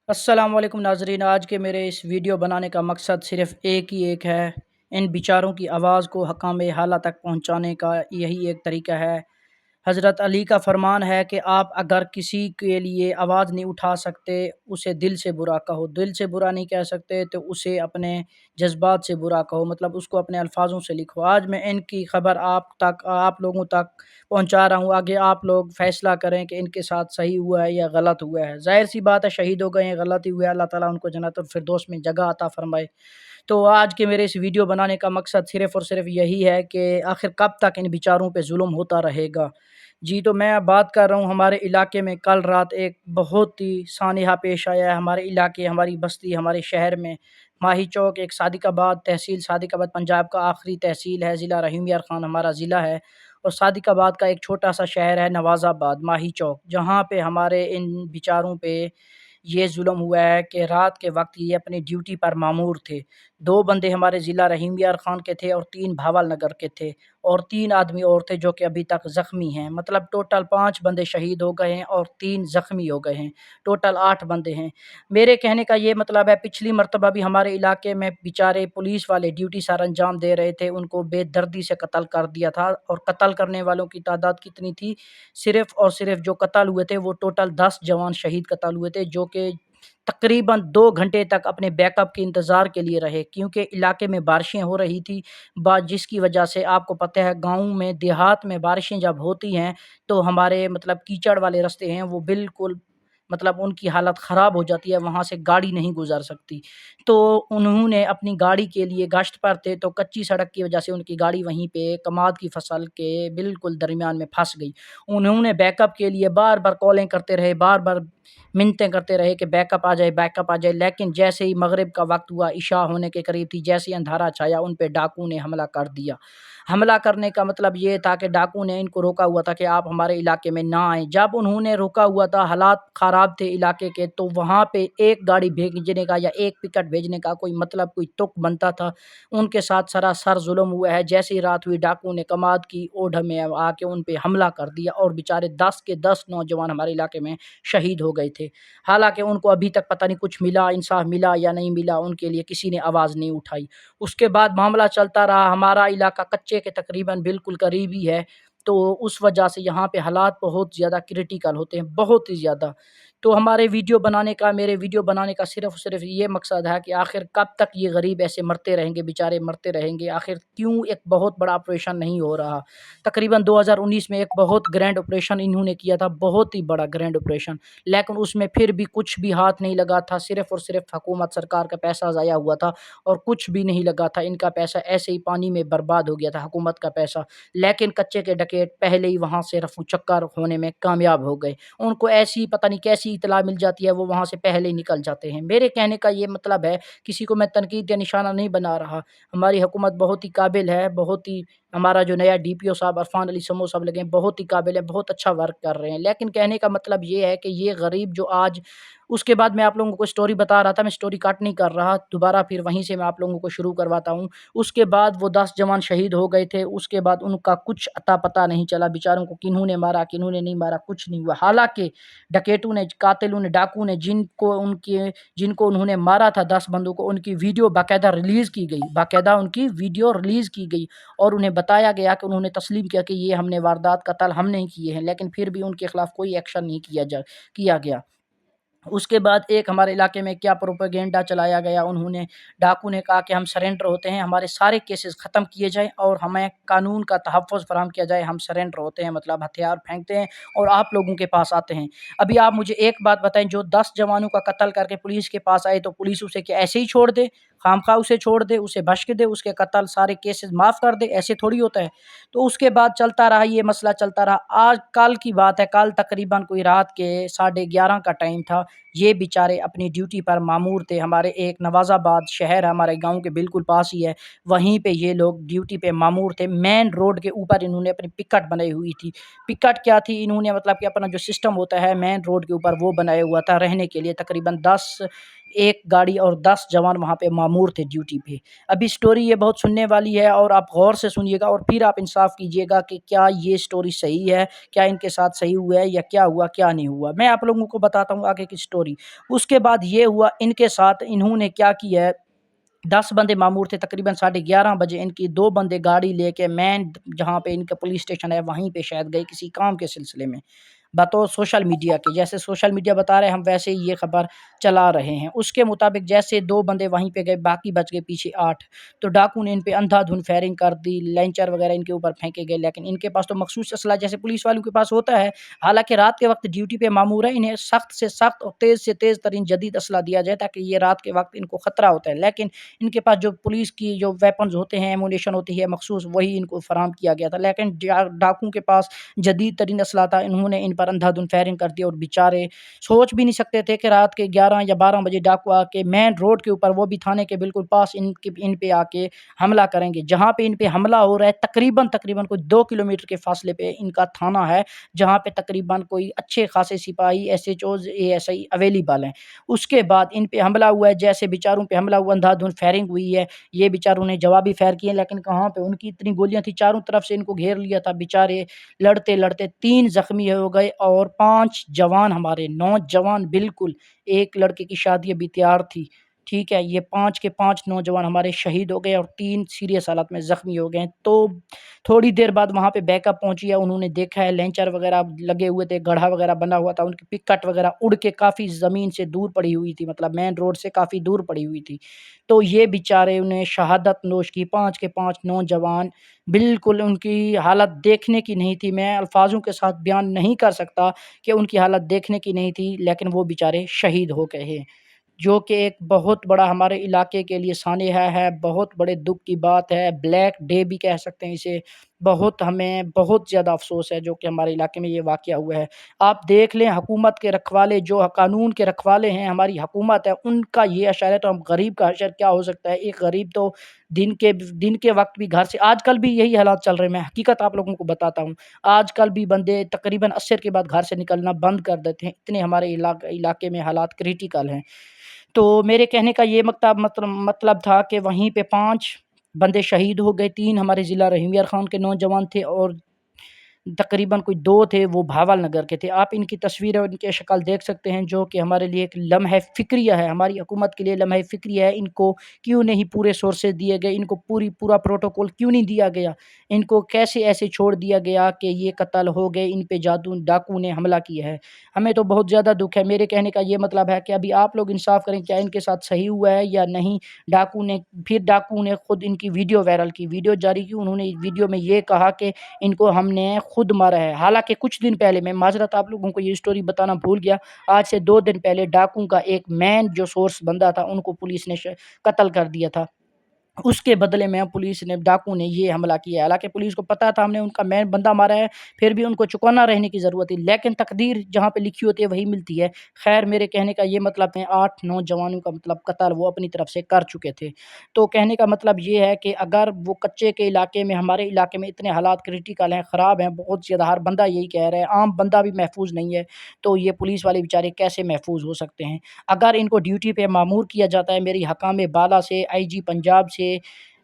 अस्सलाम वालेकुम नाज़रीन। आज के मेरे इस वीडियो बनाने का मकसद सिर्फ़ एक ही एक है। इन बेचारों की आवाज़ को हकाम आला तक पहुँचाने का यही एक तरीका है। हज़रत अली का फ़रमान है कि आप अगर किसी के लिए आवाज़ नहीं उठा सकते, उसे दिल से बुरा कहो। दिल से बुरा नहीं कह सकते तो उसे अपने जज़्बात से बुरा कहो, मतलब उसको अपने अल्फ़ाज़ों से लिखो। आज मैं इनकी ख़बर आप लोगों तक पहुँचा रहा हूँ। आगे आप लोग फ़ैसला करें कि इनके साथ सही हुआ है या गलत हुआ है। ज़ाहिर-सी बात है, शहीद हो गए हैं, गलत ही हुआ है। अल्लाह ताला उनको जन्नतुल फ़िरदौस में जगह अता फ़रमाए। तो आज के मेरे इस वीडियो बनाने का मकसद सिर्फ़ और सिर्फ़ यही है कि आखिर कब तक इन बेचारों पे ज़ुल्म होता रहेगा। जी, तो मैं अब बात कर रहा हूँ हमारे इलाके में कल रात एक बहुत ही सानहा पेश आया है। हमारे इलाके, हमारी बस्ती, हमारे शहर में माही चौक एक सादिकाबाद तहसील, सादिकाबाद पंजाब का आखिरी तहसील है, ज़िला रहीम यार ख़ान हमारा ज़िला है। और सादिकाबाद का एक छोटा-सा शहर है नवाज़ाबाद, माही चौक, जहाँ पे हमारे इन बेचारों पे ये ज़ुल्म हुआ है कि रात के वक़्त ये अपनी ड्यूटी पर मामूर थे। 2 बंदे हमारे ज़िला रहीम यार ख़ान के थे और 3 भावल नगर के थे और 3 आदमी और थे जो कि अभी तक ज़ख्मी हैं। मतलब टोटल 5 बंदे शहीद हो गए हैं और 3 ज़ख्मी हो गए हैं। टोटल 8 बंदे हैं। मेरे कहने का ये मतलब है, पिछली मर्तबा भी हमारे इलाके में बेचारे पुलिस वाले ड्यूटी सर अंजाम दे रहे थे, उनको बेदर्दी से कत्ल कर दिया था। और कत्ल करने वालों की तादाद कितनी थी? सिर्फ़ और सिर्फ़ जो कत्ल हुए थे वो टोटल 10 जवान शहीद कत्ल हुए थे, जो कि तकरीबन 2 घंटे तक अपने बैकअप के इंतज़ार के लिए रहे, क्योंकि इलाके में बारिशें हो रही थी। जिसकी वजह से आपको पता है, गाँव में, देहात में बारिशें जब होती हैं तो हमारे मतलब कीचड़ वाले रास्ते हैं वो बिल्कुल, मतलब उनकी हालत ख़राब हो जाती है, वहाँ से गाड़ी नहीं गुज़र सकती। तो उन्होंने अपनी गाड़ी के लिए गश्त पर थे, तो कच्ची सड़क की वजह से उनकी गाड़ी वहीं पे कमाद की फसल के बिल्कुल दरमियान में फँस गई। उन्होंने बैकअप के लिए बार-बार कॉलें करते रहे, बार-बार मिन्नतें करते रहे कि बैकअप आ जाए, लेकिन जैसे ही मगरिब का वक़्त हुआ, इशा होने के करीब थी, जैसे ही अंधारा छाया, उन पे डाकू ने हमला कर दिया। हमला करने का मतलब ये था कि डाकू ने इनको रोका हुआ था कि आप हमारे इलाके में ना आएँ। जब उन्होंने रोका हुआ था, हालात ख़राब थे इलाके के, तो वहाँ पे एक गाड़ी भेजने का या एक पिकअप भेजने का कोई मतलब, कोई तुक बनता था। उनके साथ सरासर ज़ुल्म हुआ है। जैसे ही रात हुई, डाकू ने कमाद की ओढ़ में आके उन पे हमला कर दिया और बेचारे 10 के 10 नौजवान हमारे इलाके में शहीद हो गए थे। हालाँकि उनको अभी तक पता नहीं कुछ मिला, इंसाफ़ मिला या नहीं मिला, उनके लिए किसी ने आवाज़ नहीं उठाई। उसके बाद मामला चलता रहा। हमारा इलाका कच्चे के तकरीबन बिल्कुल करीब ही है, तो उस वजह से यहाँ पे हालात बहुत ज़्यादा क्रिटिकल होते हैं, बहुत ही ज़्यादा। तो मेरे वीडियो बनाने का सिर्फ़ और सिर्फ़ ये मकसद है कि आखिर कब तक ये गरीब ऐसे मरते रहेंगे, बेचारे मरते रहेंगे? आखिर क्यों एक बहुत बड़ा ऑपरेशन नहीं हो रहा? तकरीबन 2019 में एक बहुत ग्रैंड ऑपरेशन इन्होंने किया था, बहुत ही बड़ा ग्रैंड ऑपरेशन, लेकिन उसमें फिर भी कुछ भी हाथ नहीं लगा था। सिर्फ़ और सिर्फ़ हुकूमत, सरकार का पैसा ज़ाया हुआ था और कुछ भी नहीं लगा था। इनका पैसा ऐसे ही पानी में बर्बाद हो गया था, हुकूमत का पैसा। लेकिन कच्चे के डकैत पहले ही वहाँ से रफू-चक्कर होने में कामयाब हो गए। उनको ऐसी पता नहीं कैसी इत्तला मिल जाती है, वो वहाँ से पहले ही निकल जाते हैं। मेरे कहने का ये मतलब है, किसी को मैं तनकीद या निशाना नहीं बना रहा। हमारी हुकूमत बहुत ही काबिल है, बहुत ही, हमारा जो नया डीपीओ साहब अरफान अली समो साहब लगे हैं, बहुत ही काबिल है, बहुत अच्छा वर्क कर रहे हैं। लेकिन कहने का मतलब ये है कि ये गरीब जो आज, उसके बाद मैं आप लोगों को स्टोरी बता रहा था, मैं स्टोरी कट नहीं कर रहा, दोबारा फिर वहीं से मैं आप लोगों को शुरू करवाता हूँ। उसके बाद वो 10 जवान शहीद हो गए थे, उसके बाद उनका कुछ अता-पता नहीं चला, बेचारों को किन्होंने मारा, किन्होंने नहीं मारा, कुछ नहीं हुआ। हालाँकि डकैतों ने, कातिलों ने, डाकुओं ने जिनको उन्होंने मारा था 10 बंदों को, उनकी वीडियो बाकायदा रिलीज़ की गई, बाकायदा उनकी वीडियो रिलीज़ की गई और उन्हें बताया गया कि उन्होंने तस्लीम किया कि ये हमने वारदात, कत्ल हमने ही किए हैं, लेकिन फिर भी उनके खिलाफ कोई एक्शन नहीं किया गया। उसके बाद एक हमारे इलाके में क्या प्रोपेगेंडा चलाया गया, उन्होंने, डाकू ने कहा कि हम सरेंडर होते हैं, हमारे सारे केसेस ख़त्म किए जाएँ और हमें कानून का तहफ़्फ़ुज़ फ़राहम किया जाए, हम सरेंडर होते हैं, मतलब हथियार फेंकते हैं और आप लोगों के पास आते हैं। अभी आप मुझे एक बात बताएँ, जो 10 जवानों का कत्ल करके पुलिस के पास आए, तो पुलिस उसे क्या ऐसे ही छोड़ दे? खामख़ा उसे छोड़ दे, उसे बख्श दे, उसके कत्ल सारे केसेस माफ़ कर दे, ऐसे थोड़ी होता है। तो उसके बाद चलता रहा, ये मसला चलता रहा। आज कल की बात है, कल तकरीबन कोई रात के साढ़े 11 का टाइम था। ये बेचारे अपनी ड्यूटी पर मामूर थे। हमारे एक नवाज़ाबाद शहर है, हमारे गाँव के बिल्कुल पास ही है, वहीं पे ये लोग ड्यूटी पे मामूर थे। मेन रोड के ऊपर इन्होंने अपनी पिकेट बनाई हुई थी। पिकेट क्या थी? इन्होंने मतलब कि अपना जो सिस्टम होता है मेन रोड के ऊपर, वो बनाया हुआ था रहने के लिए। तकरीबन 10 एक गाड़ी और 10 जवान वहाँ पे मामूर थे ड्यूटी पे। अभी स्टोरी ये बहुत सुनने वाली है और आप गौर से सुनिएगा और फिर आप इंसाफ कीजिएगा कि क्या ये स्टोरी सही है, क्या इनके साथ सही हुआ है या क्या हुआ, क्या नहीं हुआ। मैं आप लोगों को बताता हूँ आगे की स्टोरी। उसके बाद ये हुआ इनके साथ, इन्होंने क्या किया है, 10 बंदे मामूर थे, तकरीबन साढ़े 11 बजे इनकी 2 बंदे गाड़ी लेके मेन जहाँ पे इनका पुलिस स्टेशन है वहीं पे शायद गए किसी काम के सिलसिले में। बतौर सोशल मीडिया के, जैसे सोशल मीडिया बता रहे हैं हम वैसे ही ये खबर चला रहे हैं। उसके मुताबिक जैसे 2 बंदे वहीं पे गए, बाकी बच गए पीछे 8। तो डाकू ने इन पे अंधाधुंध फायरिंग कर दी, लैंचर वगैरह इनके ऊपर फेंके गए, लेकिन इनके पास तो मखसूस असला जैसे पुलिस वालों के पास होता है। हालाँकि रात के वक़्त ड्यूटी पे मामूर है, इन्हें सख्त से सख्त और तेज़ से तेज़ तरीन जदीद असला दिया जाए ताकि ये रात के वक़्त इनको खतरा होता है। लेकिन इनके पास जो पुलिस की जो वेपन्स होते हैं, एमुनेशन होती है मखसूस, वही इनको फराहम किया गया था। लेकिन डाकू के पास जदीद तरीन असला था, इन्होंने इन पर अंधाधुंध फायरिंग कर दी और बेचारे सोच भी नहीं सकते थे कि रात के 11 या 12 बजे डाकू आके मेन रोड के ऊपर, वो भी थाने के बिल्कुल पास, इन पे आके हमला करेंगे। जहाँ पे इन पे हमला हो रहा है तकरीबन तकरीबन कोई 2 किलोमीटर के फासले पे इनका थाना है, जहाँ पे तकरीबन कोई अच्छे खासे सिपाही, एसएचओज़, एएसआई अवेलेबल हैं। उसके बाद इन पे हमला हुआ है, जैसे बेचारों पे हमला हुआ, अंधाधुंध फायरिंग हुई है। ये बेचारों ने जवाबी फायर किए, लेकिन कहाँ पे उनकी इतनी गोलियाँ थी, चारों तरफ से इनको घेर लिया था। बेचारे लड़ते-लड़ते 3 ज़ख्मी हो गए और 5 जवान हमारे नौजवान, बिल्कुल, एक लड़के की शादी अभी तैयार थी, ठीक है? ये 5 के 5 नौजवान हमारे शहीद हो गए और 3 सीरियस हालत में ज़ख्मी हो गए हैं। तो थोड़ी देर बाद वहाँ पे बैकअप पहुँची है, उन्होंने देखा है लैंचर वगैरह लगे हुए थे, गड्ढा वगैरह बना हुआ था, उनकी पिकअप वगैरह उड़ के काफ़ी ज़मीन से दूर पड़ी हुई थी, मतलब मेन रोड से काफ़ी दूर पड़ी हुई थी। तो ये बेचारे उन्हें शहादत नोश की, 5 के 5 नौजवान, बिल्कुल उनकी हालत देखने की नहीं थी। मैं अल्फ़ाज़ों के साथ बयान नहीं कर सकता कि उनकी हालत देखने की नहीं थी, लेकिन वो बेचारे शहीद हो गए हैं। जो कि एक बहुत बड़ा हमारे इलाके के लिए सानहा है, बहुत बड़े दुःख की बात है, ब्लैक डे भी कह सकते हैं इसे। बहुत हमें बहुत ज़्यादा अफ़सोस है जो कि हमारे इलाके में ये वाक़या हुआ है। आप देख लें हुकूमत के रखवाले, जो कानून के रखवाले हैं, हमारी हुकूमत है, उनका ये हशर है तो हम गरीब का हशर क्या हो सकता है? एक गरीब तो दिन के वक़्त भी घर से, आजकल भी यही हालात चल रहे हैं, मैं हकीकत आप लोगों को बताता हूँ। आजकल भी बंदे तकरीबन असर के बाद घर से निकलना बंद कर देते हैं, इतने हमारे इलाके में हालात क्रिटिकल हैं। तो मेरे कहने का ये मतलब था कि वहीं पे 5 बंदे शहीद हो गए, 3 हमारे ज़िला रहीम यार ख़ान के नौजवान थे और तकरीबन कोई 2 थे, वो भावल नगर के थे। आप इनकी तस्वीरें और इनकी शक्ल देख सकते हैं, जो कि हमारे लिए एक लम्हे फ़िक्रिया है, हमारी हुकूमत के लिए लम्हे फ़िक्रिया है। इनको क्यों नहीं पूरे सोर्सेज़ दिए गए, इनको पूरा प्रोटोकॉल क्यों नहीं दिया गया? इनको कैसे ऐसे छोड़ दिया गया कि ये कत्ल हो गए, इन पे डाकू ने हमला किया है। हमें तो बहुत ज़्यादा दुःख है। मेरे कहने का ये मतलब है कि अभी आप लोग इंसाफ़ करें, क्या इनके साथ सही हुआ है या नहीं? डाकू ने खुद इनकी वीडियो वायरल की, वीडियो जारी की। उन्होंने वीडियो में ये कहा कि इनको हमने खुद मारा है। हालाँकि कुछ दिन पहले, मैं माज़रत आप लोगों को ये स्टोरी बताना भूल गया, आज से 2 दिन पहले डाकू का एक मेन जो सोर्स बंदा था, उनको पुलिस ने कत्ल कर दिया था। उसके बदले में पुलिस ने, डाकू ने ये हमला किया है। हालाँकि पुलिस को पता था हमने उनका मेन बंदा मारा है, फिर भी उनको चौकन्ना रहने की ज़रूरत थी। लेकिन तकदीर जहाँ पे लिखी होती है वही मिलती है। ख़ैर मेरे कहने का ये मतलब है 8 नौजवानों का मतलब कत्ल वो अपनी तरफ से कर चुके थे। तो कहने का मतलब ये है कि अगर वो कच्चे के इलाके में, हमारे इलाके में इतने हालात क्रिटिकल हैं, ख़राब हैं, बहुत ज़्यादा, हर बंदा यही कह रहा है, आम बंदा भी महफ़ूज़ नहीं है, तो ये पुलिस वाले बेचारे कैसे महफ़ूज़ हो सकते हैं? अगर इनको ड्यूटी पे मामूर किया जाता है मेरी हकाम बाला से, आईजी पंजाब से,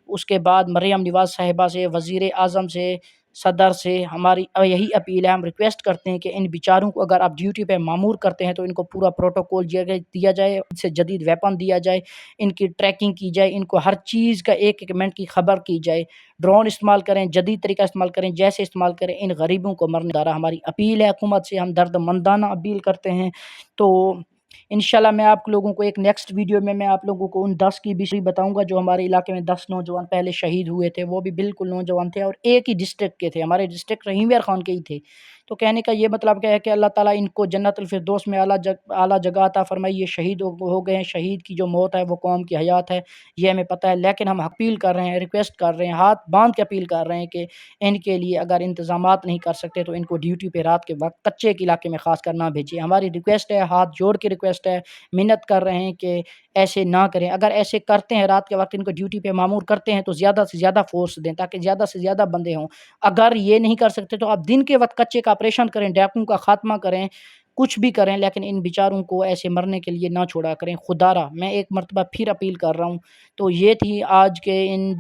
उसके बाद मरियम नवाज़ साहिबा से, वज़ीर आज़म से, सदर से, हमारी यही अपील है, हम रिक्वेस्ट करते हैं कि इन बेचारों को अगर आप ड्यूटी पे मामूर करते हैं तो इनको पूरा प्रोटोकॉल दिया जाए, इनसे जदीद वेपन दिया जाए, इनकी ट्रैकिंग की जाए, इनको हर चीज़ का एक-एक मिनट की खबर की जाए। ड्रोन इस्तेमाल करें, जदीद तरीका इस्तेमाल करें, जैसे इस्तेमाल करें, इन गरीबों को मरने दारा हमारी अपील है हुकूमत से, हम दर्दमंदाना अपील करते हैं। तो इंशाल्लाह मैं आप लोगों को एक नेक्स्ट वीडियो में मैं आप लोगों को उन 10 की भी बताऊँगा जो हमारे इलाके में 10 नौजवान पहले शहीद हुए थे। वो भी बिल्कुल नौजवान थे और एक ही डिस्ट्रिक्ट के थे, हमारे डिस्ट्रिक्ट रहीम यार खान के ही थे। तो कहने का ये मतलब क्या है कि अल्लाह ताला इनको जन्नतुल फिरदौस में आला जगह अता फ़रमाए। ये शहीद हो गए हैं, शहीद की जो मौत है वो कौम की हयात है, ये हमें पता है। लेकिन हम अपील कर रहे हैं, रिक्वेस्ट कर रहे हैं, हाथ बाँध के अपील कर रहे हैं कि इनके लिए अगर इंतज़ामात नहीं कर सकते तो इनको ड्यूटी पे रात के वक़्त कच्चे के इलाके में ख़ासकर ना भेजिए। हमारी रिक्वेस्ट है, हाथ जोड़ के रिक्वेस्ट है, मिन्नत कर रहे हैं कि ऐसे ना करें। अगर ऐसे करते हैं, रात के वक़्त इनको ड्यूटी पे मामूर करते हैं, तो ज़्यादा से ज़्यादा फ़ोर्स दें ताकि ज़्यादा से ज़्यादा बंदे हों। अगर ये नहीं कर सकते तो आप दिन के वक़्त कच्चे का ऑपरेशन करें, डाकुओं का ख़ात्मा करें, کچھ بھی کریں لیکن ان بیچاروں کو ایسے مرنے کے لیے نہ چھوڑا کریں۔ خدا را میں ایک مرتبہ پھر اپیل کر رہا ہوں۔ تو یہ تھی آج کے ان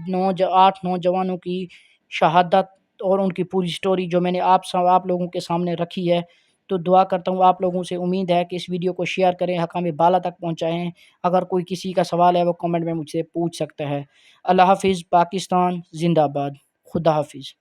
8 نوجوانوں کی شہادت اور ان کی پوری سٹوری جو میں نے آپ لوگوں کے سامنے رکھی ہے۔ تو دعا کرتا ہوں آپ لوگوں سے، امید ہے کہ اس ویڈیو کو شیئر کریں، حقام بالا تک پہنچائیں۔ اگر کوئی کسی کا سوال ہے وہ کمنٹ میں مجھ سے پوچھ سکتا ہے۔ اللہ حافظ، پاکستان زندہ باد، خدا حافظ۔